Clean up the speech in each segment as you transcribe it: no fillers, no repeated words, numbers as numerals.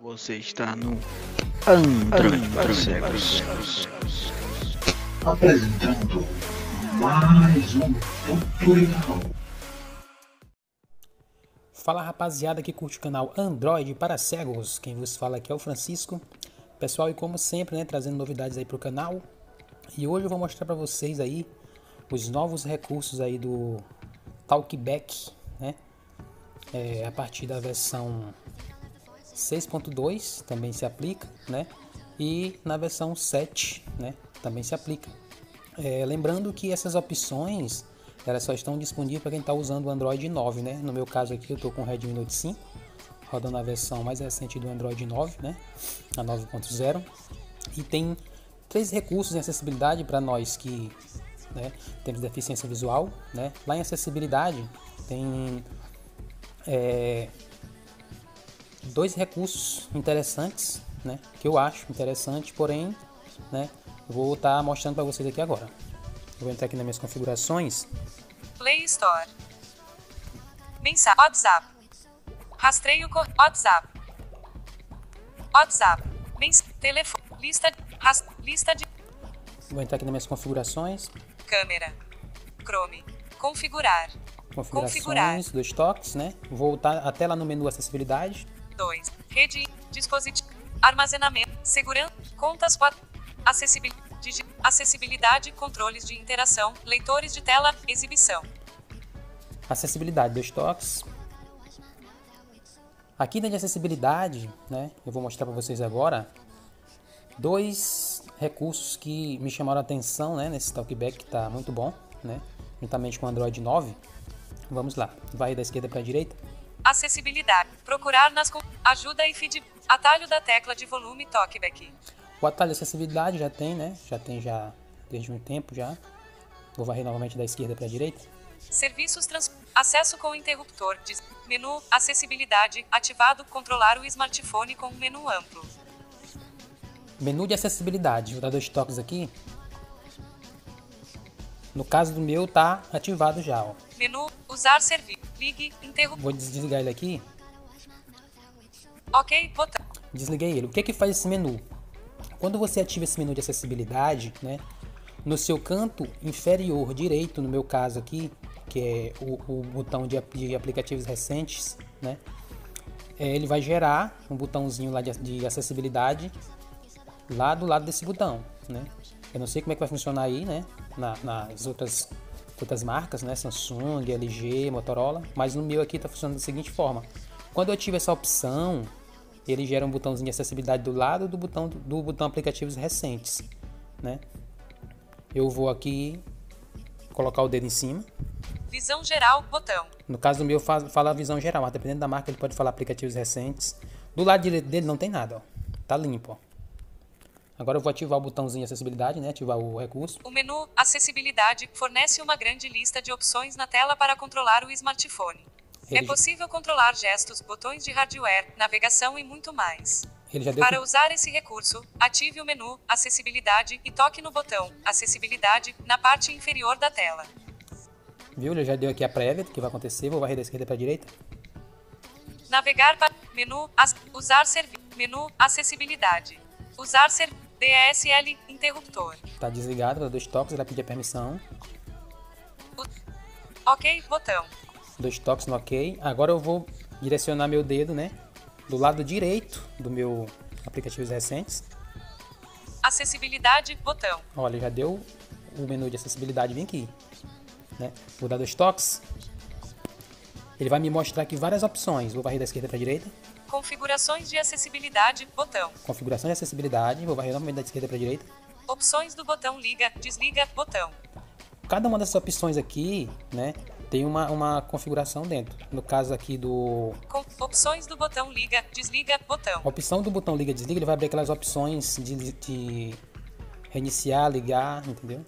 Você está no Android para Cegos. Apresentando mais um tutorial. Fala rapaziada que curte o canal Android para Cegos, quem vos fala aqui é o Francisco. Pessoal, e como sempre, né, trazendo novidades aí pro canal. E hoje eu vou mostrar para vocês aí os novos recursos aí do Talkback, né? A partir da versão 6.2 também se aplica, né? E na versão 7, né, também se aplica. Lembrando que essas opções elas só estão disponíveis para quem está usando o Android 9, né? No meu caso aqui eu estou com o Redmi Note 5, rodando a versão mais recente do Android 9, né? A 9.0. E tem 3 recursos em acessibilidade para nós que, né, temos deficiência visual, né? Lá em acessibilidade tem 2 recursos interessantes, né? Que eu acho interessante, porém, né, eu vou estar mostrando para vocês aqui agora. Eu vou entrar aqui nas minhas configurações. Play Store. Mensagem. WhatsApp. Rastreio. WhatsApp. WhatsApp. Telefone. Lista de. Vou entrar aqui nas minhas configurações. Câmera. Chrome. Configurar. Configurações dos toques, né? Voltar até lá no menu acessibilidade. 2. Rede. Dispositivo. Armazenamento. Segurança. Contas. Acessibilidade, controles de interação, leitores de tela, exibição. Acessibilidade, 2 toques. Aqui na de acessibilidade, né, eu vou mostrar para vocês agora 2 recursos que me chamaram a atenção, né, nesse Talkback, que está muito bom, né, juntamente com o Android 9. Vamos lá, vai da esquerda para a direita. Acessibilidade, procurar nas ajuda e feed, atalho da tecla de volume Talkback. O atalho de acessibilidade já tem, né? Já tem desde um tempo já. Vou varrer novamente da esquerda para a direita. Serviços acesso com interruptor. Menu acessibilidade ativado. Controlar o smartphone com um menu amplo. Menu de acessibilidade. Vou dar 2 toques aqui. No caso do meu tá ativado já, ó. Menu usar serviço. Ligue interruptor. Vou desligar ele aqui. OK, botão. Desliguei ele. O que é que faz esse menu? Quando você ativa esse menu de acessibilidade, né, no seu canto inferior direito, no meu caso aqui, que é o botão de aplicativos recentes, né, ele vai gerar um botãozinho lá de acessibilidade lá do lado desse botão, né. Eu não sei como é que vai funcionar aí, né, nas outras marcas, né, Samsung, LG, Motorola, mas no meu aqui está funcionando da seguinte forma: quando eu ativo essa opção, ele gera um botãozinho de acessibilidade do lado do botão aplicativos recentes, né? Eu vou aqui colocar o dedo em cima. Visão geral, botão. No caso do meu fala visão geral, mas dependendo da marca ele pode falar aplicativos recentes. Do lado direito dele não tem nada, ó. Tá limpo, ó. Agora eu vou ativar o botãozinho de acessibilidade, né? Ativar o recurso. O menu acessibilidade fornece uma grande lista de opções na tela para controlar o smartphone. É possível controlar gestos, botões de hardware, navegação e muito mais. Para usar esse recurso, ative o menu Acessibilidade e toque no botão Acessibilidade na parte inferior da tela. Viu? Ele já deu aqui a prévia do que vai acontecer. Vou varrer da esquerda para a direita. Navegar para menu Usar serviço. Menu Acessibilidade. Usar serviço. DSL interruptor. Tá desligado, vou dar 2 toques, ele vai pedir a permissão. OK, botão. 2 toques no OK. Agora eu vou direcionar meu dedo, né, do lado direito do meu aplicativos recentes. Acessibilidade, botão. Olha, já deu o menu de acessibilidade bem aqui, né? Vou dar 2 toques. Ele vai me mostrar aqui várias opções. Vou varrer da esquerda para a direita. Configurações de acessibilidade, botão. Configuração de acessibilidade. Vou varrer novamente da esquerda para a direita. Opções do botão liga, desliga, botão. Cada uma dessas opções aqui, né, tem uma configuração dentro. No caso aqui opções do botão liga, desliga, botão. A opção do botão liga, desliga, ele vai abrir aquelas opções de reiniciar, ligar, entendeu?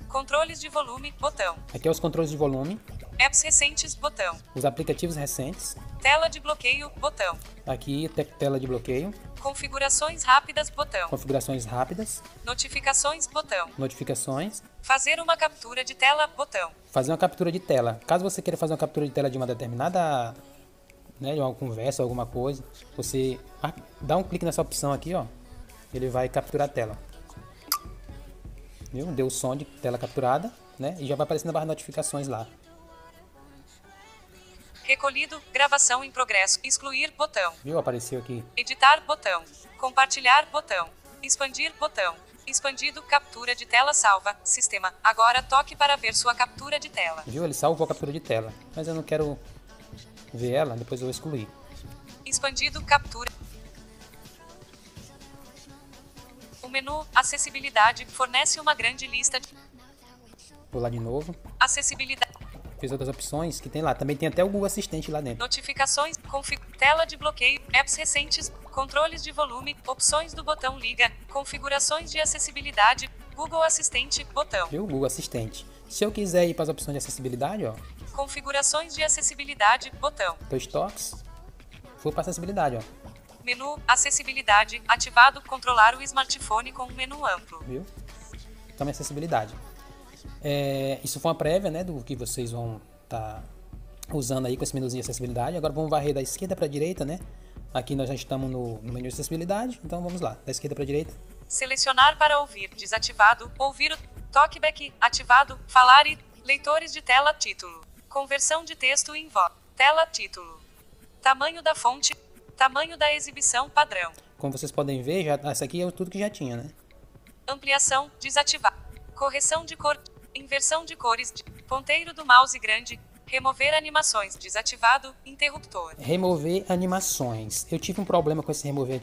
Controles de volume, botão. Aqui é os controles de volume. Apps recentes, botão. Os aplicativos recentes. Tela de bloqueio, botão. Aqui, tela de bloqueio. Configurações rápidas, botão. Configurações rápidas. Notificações, botão. Notificações. Fazer uma captura de tela, botão. Fazer uma captura de tela. Caso você queira fazer uma captura de tela de uma determinada né, de uma conversa, alguma coisa, você dá um clique nessa opção aqui, ó, ele vai capturar a tela. Viu? Deu o som de tela capturada, né, e já vai aparecer na barra de notificações lá. Recolhido, gravação em progresso, excluir, botão. Viu? Apareceu aqui. Editar, botão. Compartilhar, botão. Expandir, botão. Expandido, captura de tela salva, sistema. Agora toque para ver sua captura de tela. Viu? Ele salvou a captura de tela, mas eu não quero ver ela, depois eu vou excluir. Expandido, captura. O menu Acessibilidade fornece uma grande lista de... Vou lá de novo. Acessibilidade. Fiz outras opções que tem lá. Também tem até o Google Assistente lá dentro. Notificações, tela de bloqueio, apps recentes, controles de volume, opções do botão liga, configurações de acessibilidade, Google Assistente, botão. Viu? Google Assistente. Se eu quiser ir para as opções de acessibilidade, ó. Configurações de acessibilidade, botão. Dois toques. Vou para acessibilidade, ó. Menu, acessibilidade, ativado, controlar o smartphone com um menu amplo. Viu? Então, acessibilidade. Isso foi uma prévia, né, do que vocês vão estar usando aí com esse menuzinho de acessibilidade. Agora vamos varrer da esquerda para a direita, né? Aqui nós já estamos no menu de acessibilidade, então vamos lá, da esquerda para a direita. Selecionar para ouvir, desativado, ouvir o talkback, ativado, falar e leitores de tela, título. Conversão de texto em voz, tela, título. Tamanho da fonte, tamanho da exibição padrão. Como vocês podem ver, essa aqui é tudo que já tinha, né? Ampliação, desativar. Correção de cor, inversão de cores, ponteiro do mouse grande, remover animações, desativado, interruptor. Remover animações. Eu tive um problema com esse remover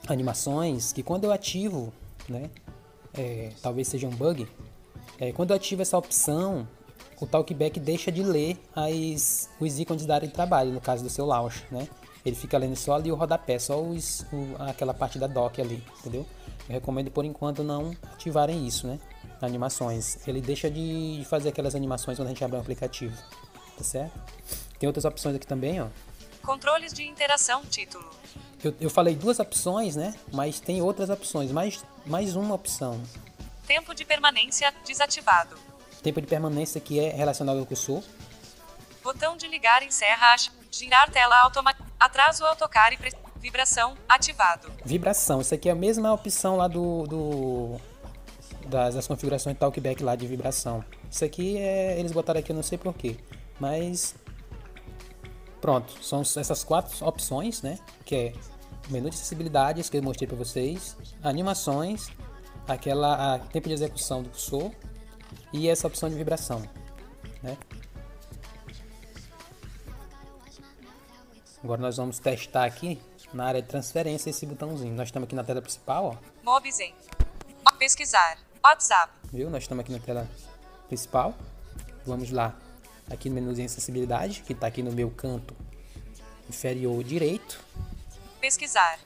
animações, que quando eu ativo, né, talvez seja um bug, quando eu ativo essa opção, o Talkback deixa de ler os ícones da área de trabalho, no caso do seu launcher, né? Ele fica lendo só ali o rodapé, só aquela parte da dock ali, entendeu? Eu recomendo por enquanto não ativarem isso, né? Animações. Ele deixa de fazer aquelas animações quando a gente abre um aplicativo, tá certo? Tem outras opções aqui também, ó. Controles de interação, título. Eu falei duas opções, né? Mas tem outras opções, mais uma opção. Tempo de permanência, desativado. Tempo de permanência que é relacionado ao cursor. Botão de ligar encerra, girar tela automática, atraso autocar e vibração, ativado. Vibração, isso aqui é a mesma opção lá das configurações de Talkback lá de vibração. Isso aqui eles botaram aqui, eu não sei porquê, mas pronto, são essas quatro opções, né? Que é menu de acessibilidade, que eu mostrei para vocês, animações, tempo de execução do cursor e essa opção de vibração, né? Agora nós vamos testar aqui na área de transferência esse botãozinho. Nós estamos aqui na tela principal, ó. Mobizen. Pesquisar. WhatsApp. Viu? Nós estamos aqui na tela principal. Vamos lá. Aqui no menuzinho acessibilidade, que está aqui no meu canto inferior direito. Pesquisar.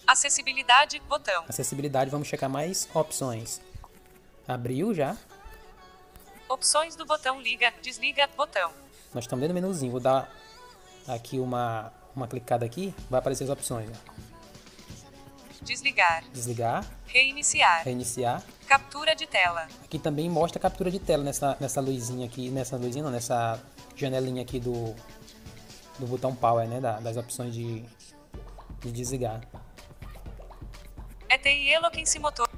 Acessibilidade, botão. Acessibilidade, vamos checar mais opções. Abriu já. Opções do botão liga, desliga, botão. Nós estamos dentro do menuzinho. Vou dar aqui uma clicada aqui, vai aparecer as opções. Desligar. Desligar. Reiniciar. Reiniciar. Captura de tela. Aqui também mostra a captura de tela nessa luzinha aqui, nessa janelinha aqui do botão Power, né, das opções de desligar. ETI Eloquence Motor.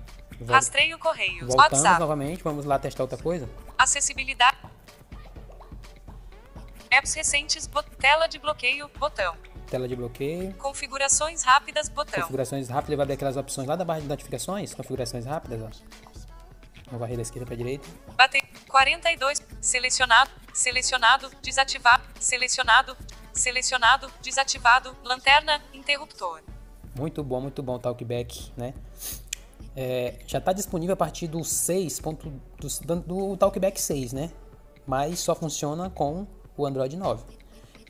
Rastreio Correios. Voltamos WhatsApp. novamente, vamos lá testar outra coisa. Acessibilidade. Apps recentes, tela de bloqueio, botão. Tela de bloqueio. Configurações rápidas, botão. Configurações rápidas, ele vai ver aquelas opções lá da barra de notificações. Configurações rápidas, ó. Vou varrer da esquerda para a direita. Bater 42. Selecionado, desativado, selecionado, desativado, lanterna, interruptor. Muito bom o Talkback, né? Já está disponível a partir do 6. do Talkback 6, né? Mas só funciona com o Android 9.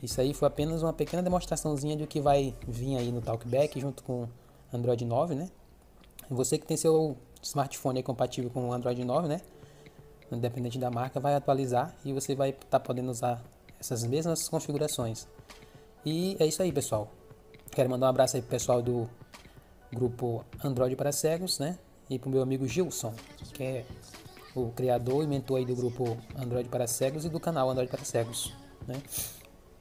Isso aí foi apenas uma pequena demonstraçãozinha do que vai vir aí no Talkback junto com Android 9, né? Você que tem seu smartphone aí compatível com o Android 9, né? Independente da marca, vai atualizar e você vai estar podendo usar essas mesmas configurações. E é isso aí, pessoal. Quero mandar um abraço aí pro pessoal do grupo Android para Cegos, né? E pro meu amigo Gilson, que é o criador e mentor aí do grupo Android para Cegos e do canal Android para Cegos, né?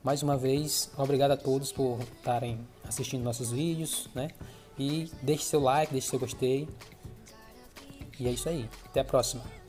Mais uma vez, obrigado a todos por estarem assistindo nossos vídeos, né? E deixe seu like, deixe seu gostei. E é isso aí. Até a próxima.